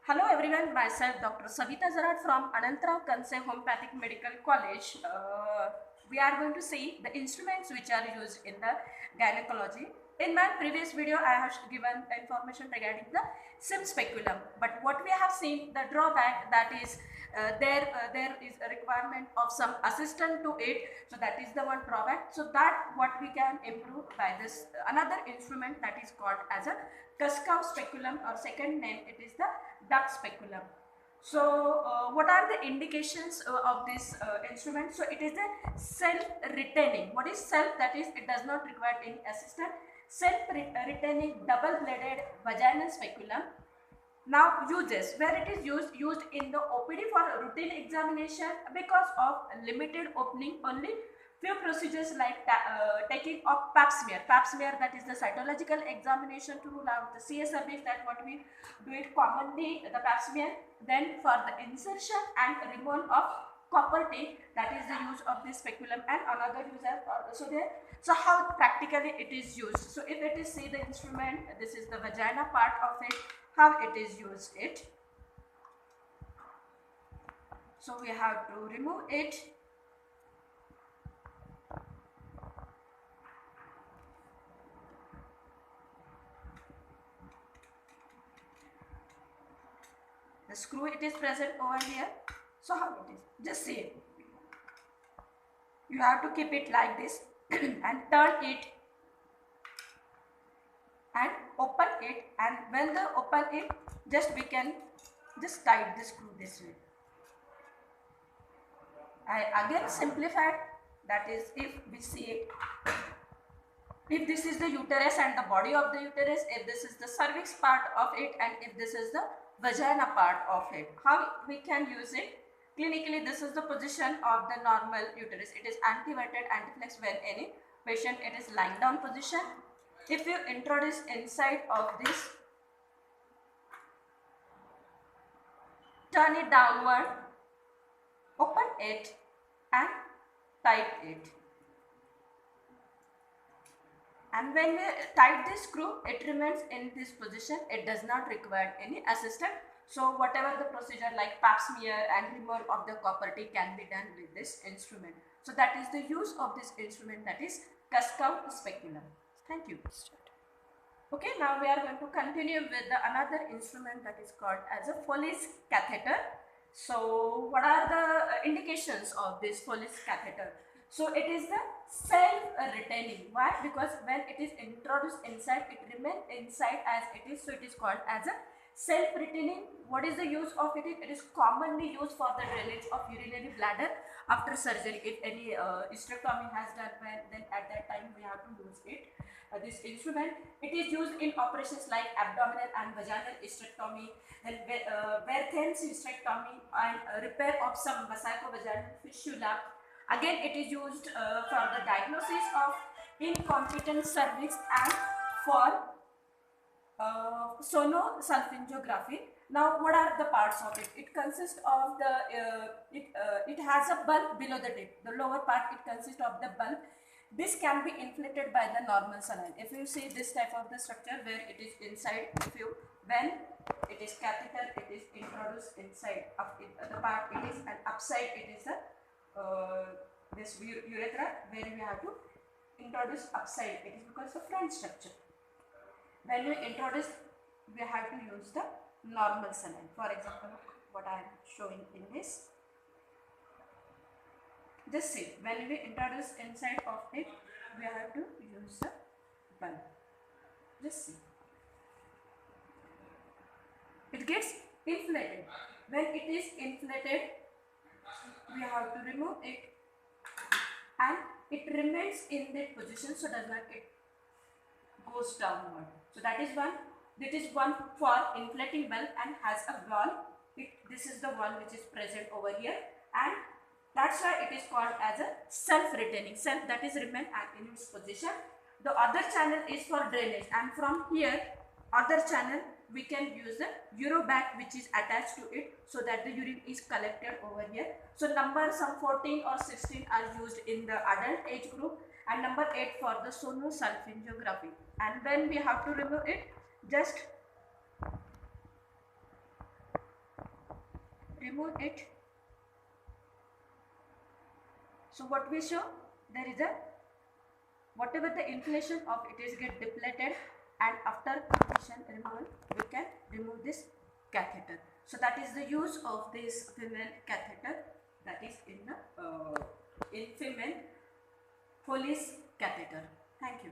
Hello everyone, myself Dr. Savita Zarat from Anantrao Kanse Homeopathic Medical College. We are going to see the instruments which are used in the gynecology. In my previous video, I have given information regarding the sim speculum. But what we have seen, the drawback, that is there is a requirement of some assistant to it. So that is the one drawback. So that what we can improve by this another instrument that is called as a Kuskov speculum, or second name it is the duck speculum. So what are the indications of this instrument? So it is a self-retaining. What is self? That is, it does not require any assistant. Self-retaining double-bladed vaginal speculum. Now uses, where it is used in the OPD for routine examination because of limited opening only. Few procedures like taking of pap smear. Pap smear, that is the cytological examination to rule out the CS cervix, that what we do it commonly, the pap smear. Then for the insertion and removal of copper tape, that is the use of this speculum, and another use also there. So how practically it is used? So if it is, see the instrument, this is the vagina part of it, how it is used it. So we have to remove it. The screw, it is present over here. So how it is? Just see it. You have to keep it like this and turn it and open it, and when the open it, we can just tight the screw this way. I again simplified, that is, if we see it, if this is the uterus and the body of the uterus, if this is the cervix part of it, and if this is the vagina part of it, how we can use it? Clinically, this is the position of the normal uterus. It is anteverted, anteflex when any patient it is lying down position. If you introduce inside of this, turn it downward, open it and tight it. And when we tight this screw, it remains in this position. It does not require any assistant. So whatever the procedure like pap smear and removal of the copper T can be done with this instrument. So that is the use of this instrument, that is Kuskov speculum. Thank you. Okay, now we are going to continue with another instrument that is called as a Foley's catheter. So what are the indications of this Foley's catheter? So it is the self-retaining. Why? Because when it is introduced inside, it remains inside as it is. So it is called as a self-retaining. What is the use of it? It is commonly used for the drainage of urinary bladder after surgery. If any hysterectomy has done, then at that time we have to use it. This instrument, it is used in operations like abdominal and vaginal hysterectomy, then Werthen's hysterectomy, and repair of some vesicovaginal fistula. Again, it is used for the diagnosis of incompetent cervix and for sonosalpingography. Now, what are the parts of it? It consists of the, it has a bulb below the tip. The lower part, it consists of the bulb. This can be inflated by the normal saline. If you see this type of the structure where it is inside, when it is catheter, it is introduced inside of it, the part it is, and upside it is a this urethra, where we have to introduce upside. It is because of front structure. When we introduce, we have to use the normal saline. For example, what I am showing in this. Just see, when we introduce inside of it, we have to use the bulb. Just see. It gets inflated. When it is inflated, we have to remove it, and it remains in that position, so does not it goes downward. So that is one. That is one for inflating bulb and has a wall. This is the wall which is present over here, and that's why it is called as a self-retaining. Self, that is remain in its position. The other channel is for drainage, and from here other channel we can use the urobag which is attached to it, so that the urine is collected over here. So number some 14 or 16 are used in the adult age group, and number 8 for the sonosalpingography. And when we have to remove it, just remove it. So what we show, there is a whatever the inflation of it is get depleted, and after completion removal we can remove this catheter. So that is the use of this female catheter, that is in the in female Foley's catheter. Thank you.